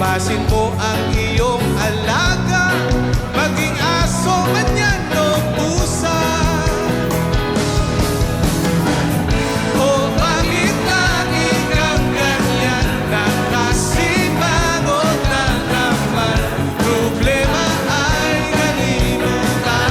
Himasin mo ang iyong alaga, maging aso man yan o pusa. O bakit lagi kang ganyan, nakasimangot na naman, problema ay kalimutan.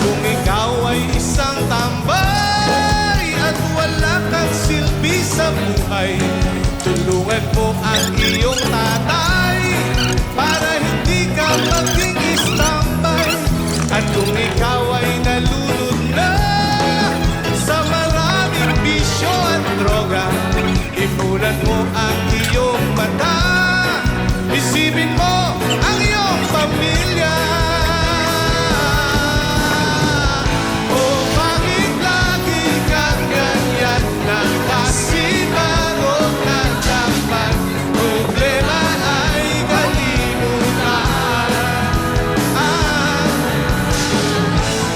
Kung ikaw ay isang tambay at wala kang silbi sa buhay, tulungan mo ang iyong tatay para hindi ka maging istambay. At kung ikaw ay nalulod na sa maraming bisyo at droga, imulan mo ang iyong mata, isipin mo ang iyong pamilya. O bakit lagi kang ganyan, nakasimangot na naman, problema ay kalimutan.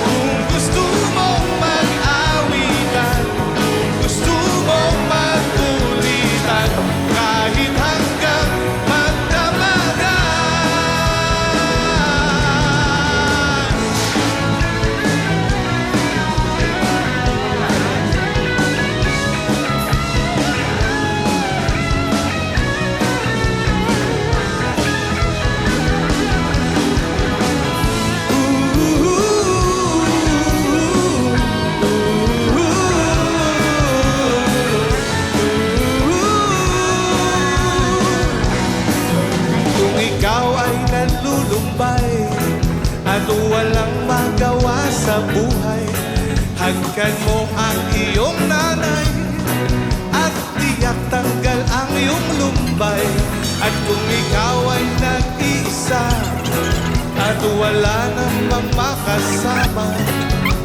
Kung gusto mong mag-awitan, kung gusto mong magkulitan, kahit hanggang magdamagan. Kung ikaw ay nalulumbay at walang magawa sa buhay, hagkan mo ang iyong nanay at tiyak tanggal ang iyong lumbay. At kung ikaw ay nag-iisa at wala namang makasama,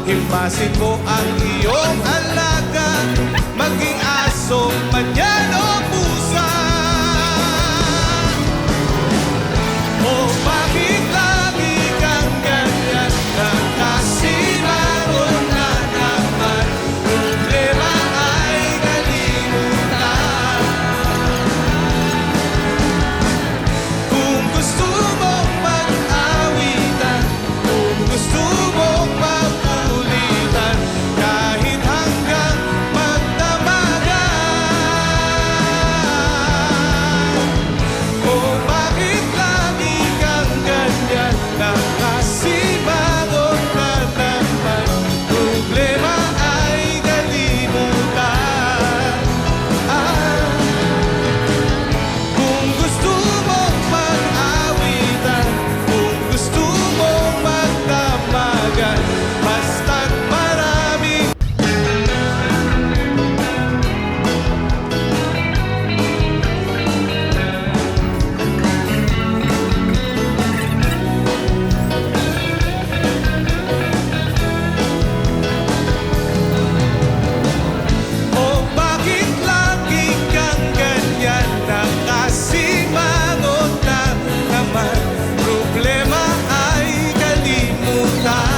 himasin mo ang iyong alaga, maging aso man yan o pusa. O bakit lagi kang ganyan, nakasimangot na naman, problema ay kalimutan. Kung gusto mong mag-awitan, kung gusto mong magkulitan, kahit hanggang magdamagan. O bakit lagi kang ganyan, nakasimangot na naman, problema ay kalimutan. Kung gusto mong mag-awitan, kung gusto mong magdamagan, basta't marami. O bakit lagi kang ganyan, nakasimangot na naman, problema ay kalimutan.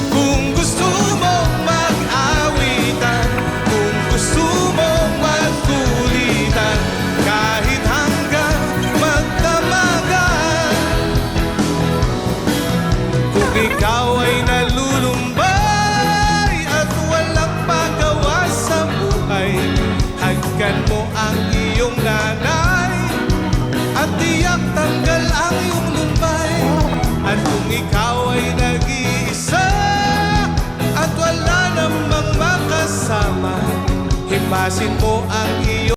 Kung gusto mong mag-awitan, kung gusto mong magkulitan, kahit hanggang magdamagan. Kung ikaw ay nalulumbay at walang magawa sa buhay, hagkan mo ang iyong nanay at tiyak tanggal ang iyong lumbay. At kung ikaw ay nag-iisa at wala namang makasama, himasin mo ang iyong